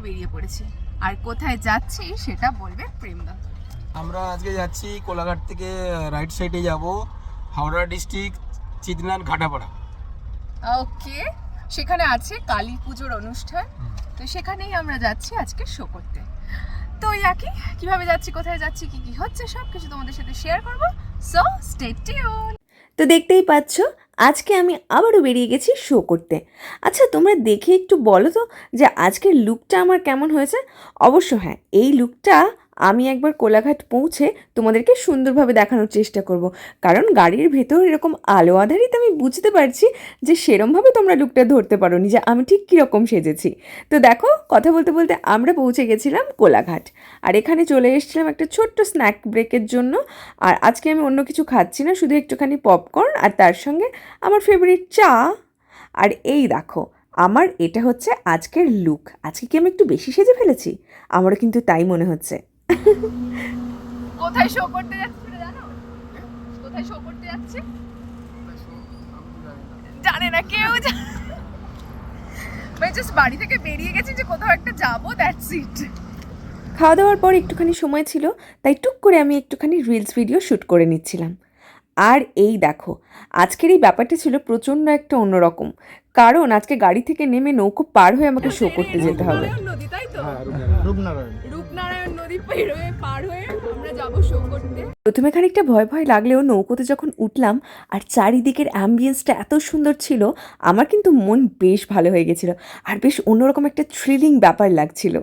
বেরিয়ে পড়েছি। আর কোথায় যাচ্ছি সেটা বলবে প্রেমদা। আমরা আজকে যাচ্ছি কোলাঘাট থেকে রাইট সাইডে যাব হাওড়া ডিস্ট্রিক্ট চিতনার ঘাটাপাড়া। ওকে, সেখানে আছে কালী পুজোর অনুষ্ঠান, তো সেখানেই আমরা যাচ্ছি আজকে শো করতে। তো একই কিভাবে যাচ্ছি, কোথায় যাচ্ছি, কি কি হচ্ছে সব কিছু তোমাদের সাথে শেয়ার করবো। So stay tune. তো দেখতেই পাচ্ছ আজকে আমি আবারও বেরিয়ে গেছি শো করতে। আচ্ছা তোমরা দেখে একটু বলো তো যে আজকের লুকটা আমার কেমন হয়েছে। অবশ্য হ্যাঁ, এই লুকটা আমি একবার কোলাঘাট পৌঁছে তোমাদেরকে সুন্দরভাবে দেখানোর চেষ্টা করব, কারণ গাড়ির ভেতর এরকম আলো আধারিতে আমি বুঝতে পারছি যে সেরমভাবে তোমরা লুকটা ধরতে পারো নি যে আমি ঠিক কীরকম সেজেছি। তো দেখো, কথা বলতে বলতে আমরা পৌঁছে গেছিলাম কোলাঘাট, আর এখানে চলে এসেছিলাম একটা ছোট্ট স্ন্যাক ব্রেকের জন্য। আর আজকে আমি অন্য কিছু খাচ্ছি না, শুধু একটুখানি পপকর্ন আর তার সঙ্গে আমার ফেভারিট চা। আর এই দেখো, আমার এটা হচ্ছে আজকের লুক। আজকে কি আমি একটু বেশি সেজে ফেলেছি? আমারও কিন্তু তাই মনে হচ্ছে। কোথায় শো করতে যাচ্ছি জানো? কোথায় শো করতে যাচ্ছি জানে না কেউ, আমি জাস্ট বাড়ি থেকে বেরিয়ে গেছি যে কোথাও একটা যাবো, দ্যাটস ইট। খাওয়া দাওয়ার পর একটুখানি সময় ছিল, তাই টুক করে আমি একটুখানি রিলস ভিডিও শ্যুট করে নিচ্ছিলাম। আর এই দেখো, আজকের এই ব্যাপারটা ছিল প্রচণ্ড একটা অন্যরকম, কারণ আজকে গাড়ি থেকে নেমে নৌকো পার হয়ে আমাকে শো করতে যেতে হবে। নদী, তাই তো? রূপনারায়ণ রূপনারায়ণ নদী পার হয়ে আমরা যাবো শো করতে। প্রথমে খানিকটা ভয় ভয় লাগলেও নৌকোতে যখন উঠলাম আর চারিদিকের অ্যাম্বিয়েন্সটা এত সুন্দর ছিল, আমার কিন্তু মন বেশ ভালো হয়ে গেছিল, আর বেশ অন্যরকম একটা থ্রিলিং ব্যাপার লাগছিল।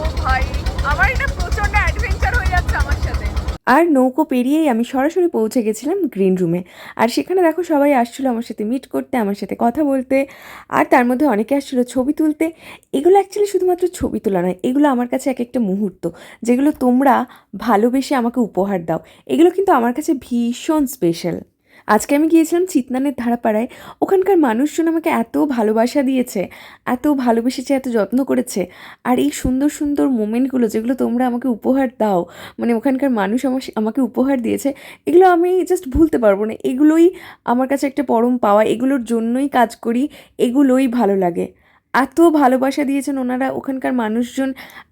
ও ভাই, আমার এটা প্রচন্ড অ্যাডভেঞ্চার হয়ে যাচ্ছে আমার সাথে। আর নৌকো পেরিয়েই আমি সরাসরি পৌঁছে গেছিলাম গ্রিন রুমে। আর সেখানে দেখো সবাই আসছিলো আমার সাথে মিট করতে, আমার সাথে কথা বলতে, আর তার মধ্যে অনেকে আসছিলো ছবি তুলতে। এগুলো অ্যাকচুয়ালি শুধুমাত্র ছবি তোলা নয়, এগুলো আমার কাছে এক একটা মুহূর্ত যেগুলো তোমরা ভালোবেসে আমাকে উপহার দাও। এগুলো কিন্তু আমার কাছে ভীষণ স্পেশাল। আজকে আমি গিয়েছিলাম চিতনানের ধারাপাড়ায়। ওখানকার মানুষজন আমাকে এত ভালোবাসা দিয়েছে, এত ভালোবেসেছে, এত যত্ন করেছে। আর এই সুন্দর সুন্দর মোমেন্টগুলো যেগুলো তোমরা আমাকে উপহার দাও, মানে ওখানকার মানুষ আমাকে উপহার দিয়েছে, এগুলো আমি জাস্ট ভুলতে পারবো না। এগুলোই আমার কাছে একটা পরম পাওয়া, এগুলোর জন্যই কাজ করি, এগুলোই ভালো লাগে। এত ভালোবাসা দিয়েছেন ওনারা, ওখানকার মানুষজন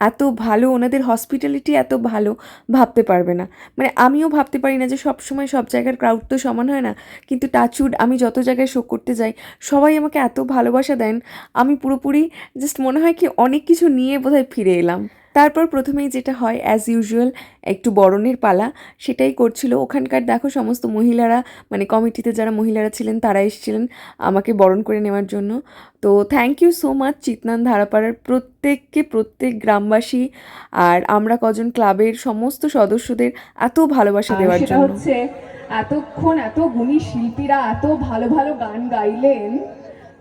এত ভালো, ওনাদের হসপিটালিটি এত ভালো, ভাবতে পারবে না। মানে আমিও ভাবতে পারি না যে সব সময় সব জায়গার ক্রাউড তো সমান হয় না, কিন্তু টাচউড আমি যত জায়গায় শো করতে যাই সবাই আমাকে এত ভালোবাসা দেন, আমি পুরোপুরি জাস্ট মনে হয় কি অনেক কিছু নিয়ে বোধহয় ফিরে এলাম। তারপর প্রথমেই যেটা হয় অ্যাজ ইউজুয়াল একটু বরণের পালা, সেটাই করছিল। ওখানকার দেখো সমস্ত মহিলারা, মানে কমিটিতে যারা মহিলারা ছিলেন তারা এসেছিলেন আমাকে বরণ করে নেওয়ার জন্য। তো থ্যাংক ইউ সো মাচ চিতনান ধারাপাড়ার প্রত্যেককে, প্রত্যেক গ্রামবাসী আর আমরা কজন ক্লাবের সমস্ত সদস্যদের এত ভালোবাসা দেওয়ার সেটা জন্য। হচ্ছে এতক্ষণ এত গুণী শিল্পীরা এত ভালো ভালো গান গাইলেন,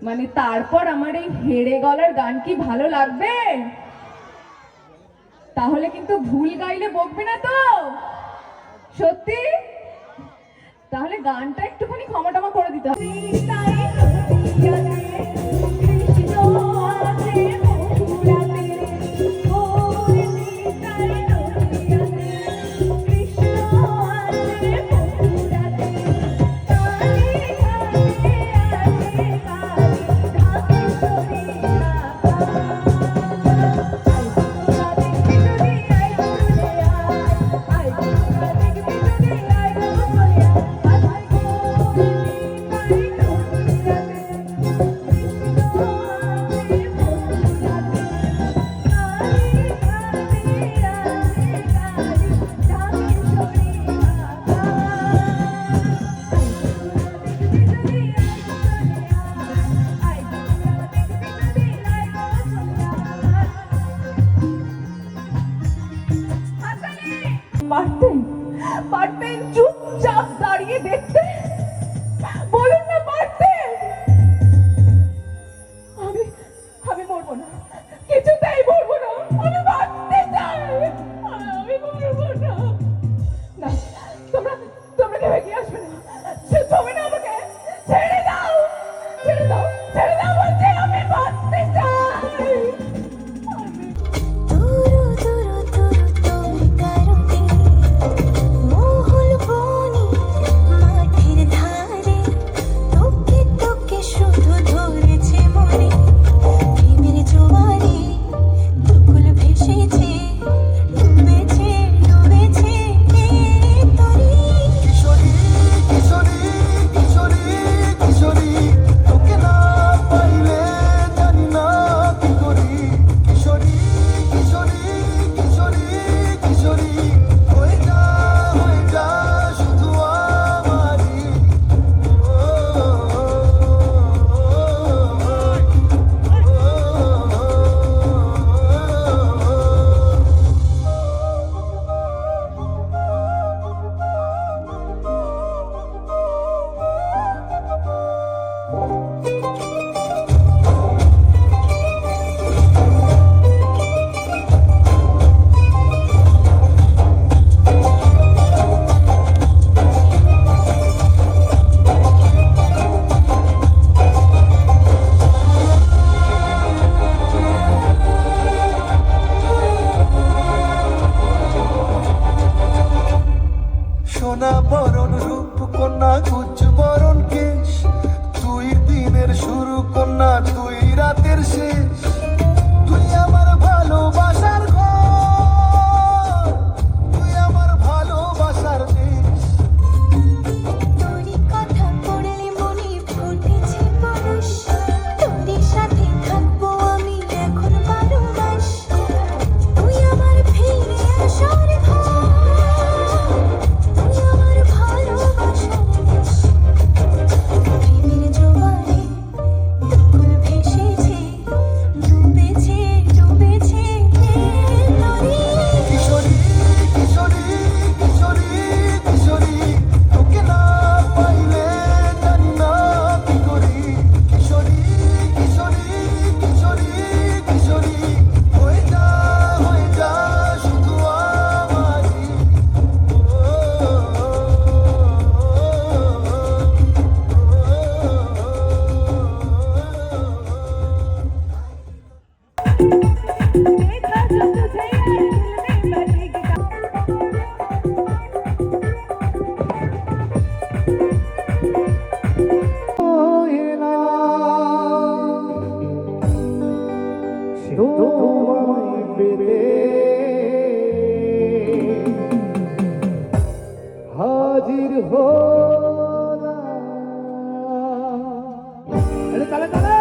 মানে তারপর আমার এই হেড়ে গলার গান কি ভালো লাগবে? তাহলে কিন্তু ভুল গাইলে বকবে না তো? সত্যি? তাহলে গানটা একটুখানি ক্ষমাটমা করে দিতে হবে। পারতেন পারতেন চুপচাপ দাঁড়িয়ে দেখতে, বলুন না পারতেন? আমি আমি মরবো না, কিছুতেই মরবো না, আমি বাঁচতে চাই, আমি মরবো না। না, তোমরা তোমরা কেউ এগিয়ে আসবে না, ছবে না আমাকে, ছেড়ে দাও, ছেড়ে দাও, ছেড়ে দাও বলছি, আমি বাঁচতে চাই। মোহল বনি মাঠে সোনা বরণ রূপ কন্যা কুচ বরণ কেশ, তুই দিনের শুরু কন্যা তুই রাতের শেষ, তুই আমার ভালোবাসার ঘর, তুই আমার ভালোবাসার দেশ। তোরই কথা পড়লে মনে ফুটেছে পরশ, তোরই সাথে থাকবো আমি এখন 12 মাস, তুই আমার ফিরে আসার ঘর, তুই আমার ভালোবাসার দেশ। প্রেমের জোয়ারে দুকুল ভেসেছে, ডুবেছে ডুবেছে তোরই। কিশোরী কিশোরী কিশোরী কিশোরী, তোকে না পাইলে জানি না কি করি। কিশোরী কিশোরী কিশোরী কিশোরী, হয়ে যা শুধু আমারই। देखा जो तुझे यार दिल में बजेगा। তোমায় পেতে হাজির হলাম। আরে তালে তালে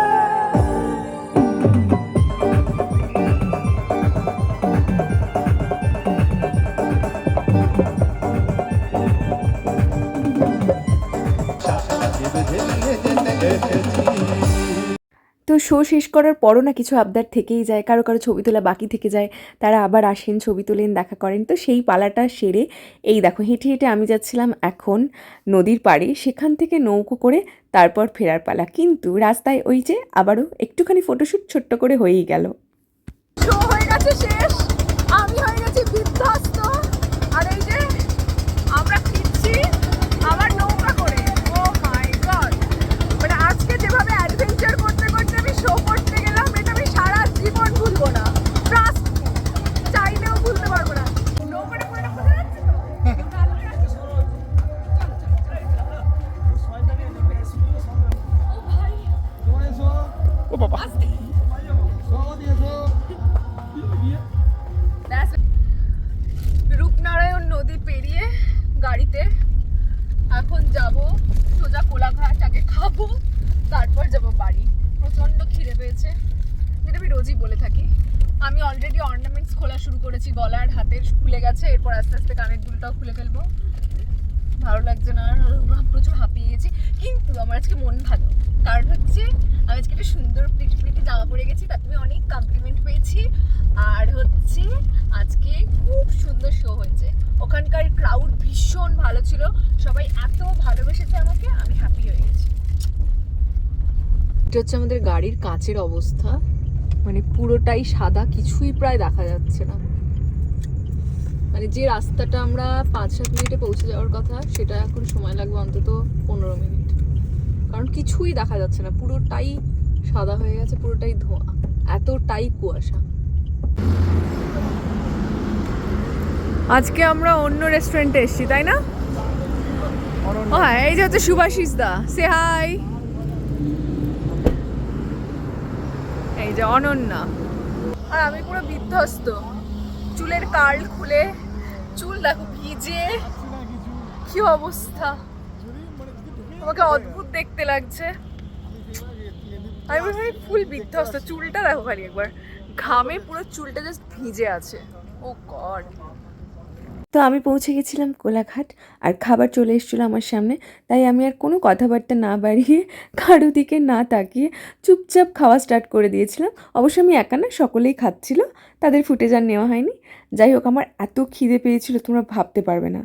তো শো শেষ করার পরও না কিছু আবদার থেকেই যায়, কারো কারো ছবি তোলা বাকি থেকে যায়, তারা আবার আসেন, ছবি তোলেন, দেখা করেন। তো সেই পালাটা সেরে এই দেখো হেঁটে হেঁটে আমি যাচ্ছিলাম এখন নদীর পাড়ে, সেখান থেকে নৌকো করে তারপর ফেরার পালা। কিন্তু রাস্তায় ওই যে আবারও একটুখানি ফটোশ্যুট ছোট্ট করে হয়েই গেল। শো হয়ে গেছে শেষ, আমি হয়ে গেছি বিধ্বস্ত, আর এই যে আমরা ফিরছি আবার নৌকা করে। ও মাই গড, মানে আজকে যেভাবে অ্যাডভেঞ্চার করতে করতে আমি শো করতে গেলাম, এটা আমি সারা জীবন ভুলবো না, ট্রাস্ট মি, চাইলেও ভুলতে পারবো না। নৌকাটা পুরোটা বোঝা যাচ্ছে তো? ও ভাই, ও বাবা, আস্তে। রূপনারায়ণ নদী পেরিয়ে গাড়িতে এখন যাব সোজা কোলাঘাট, আগে খাবো তারপর যাব বাড়ি। প্রচণ্ড খিদে পেয়েছে, যেটা আমি রোজই বলে থাকি। আমি অলরেডি অর্নামেন্টস খোলা শুরু করেছি, গলার হাতের খুলে গেছে, এরপর আস্তে আস্তে কানের দুলটাও খুলে ফেলবো। ভালো লাগছে না, আর প্রচুর হাঁপিয়ে গেছি, কিন্তু আমার আজকে মন ভালো, কারণ হচ্ছে আমি আজকে একটা সুন্দর প্রিটি প্রিটি জামা পরে গেছি, তাতে আমি অনেক কমপ্লিমেন্ট পেয়েছি, আর হচ্ছে আজকে খুব সুন্দর শো হয়েছে, ওখানকার ক্রাউড ভীষণ ভালো ছিল, সবাই এত ভালোবেসেছে আমাকে, আমি হ্যাপি হয়ে গেছি। এটা হচ্ছে আমাদের গাড়ির কাঁচের অবস্থা, মানে পুরোটাই সাদা, কিছুই প্রায় দেখা যাচ্ছে না। মানে যে রাস্তাটা আমরা 5-7 মিনিটে পৌঁছে যাওয়ার কথা, সেটা এখন সময় লাগবে অন্তত 15 মিনিট, কারণ কিছুই দেখা যাচ্ছে না, পুরোটাই সাদা হয়ে গেছে, পুরোটাই ধোঁয়া, এতটাই কুয়াশা। আজকে আমরা অন্য রেস্টুরেন্টে এসেছি, তাই না? ও হ্যাঁ, এই যে হচ্ছে সুভাষিস দা, সে হাই। এই যে অনন্যা, আর আমি পুরো বিধ্বস্ত, চুলের কার্ল খুলে, চুল দেখো ভিজে, কি অবস্থা, আমাকে অদ্ভুত দেখতে লাগছে। আমি ভাই ফুল বিধ্বস্ত, চুলটা দেখো খালি একবার, ঘামে পুরো চুলটা জাস্ট ভিজে আছে। ও গড। তো আমি পৌঁছে গেছিলাম কোলাঘাট, আর খাবার চলে এসেছিলো আমার সামনে, তাই আমি আর কোনো কথাবার্তা না বাড়িয়ে, কারো দিকে না তাকিয়ে চুপচাপ খাওয়া স্টার্ট করে দিয়েছিলাম। অবশ্য আমি একা না, সকলেই খাচ্ছিল, তাদের ফুটেজ আর নেওয়া হয়নি। যাই হোক, আমার এত খিদে পেয়েছিল তোমরা ভাবতে পারবে না।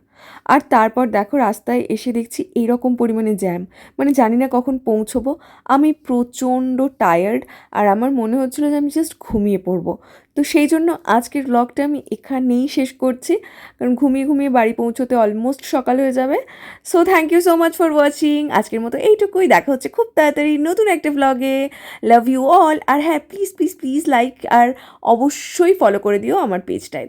আর তারপর দেখো রাস্তায় এসে দেখছি এইরকম পরিমাণে জ্যাম, মানে জানি না কখন পৌঁছবো। আমি প্রচণ্ড টায়ার্ড, আর আমার মনে হচ্ছিলো যে আমি জাস্ট ঘুমিয়ে পড়বো। তো সেই জন্য আজকের ব্লগটা আমি এখানেই শেষ করছি, কারণ ঘুমিয়ে ঘুমিয়ে বাড়ি পৌঁছোতে অলমোস্ট সকাল হয়ে যাবে। So thank you so much for watching. আজকের মতো এইটুকুই, দেখা হচ্ছে খুব তাড়াতাড়ি নতুন একটা ব্লগে। Love you all. আর হ্যাঁ, প্লিজ প্লিজ প্লিজ লাইক আর অবশ্যই ফলো করে দিও আমার পেজটায়।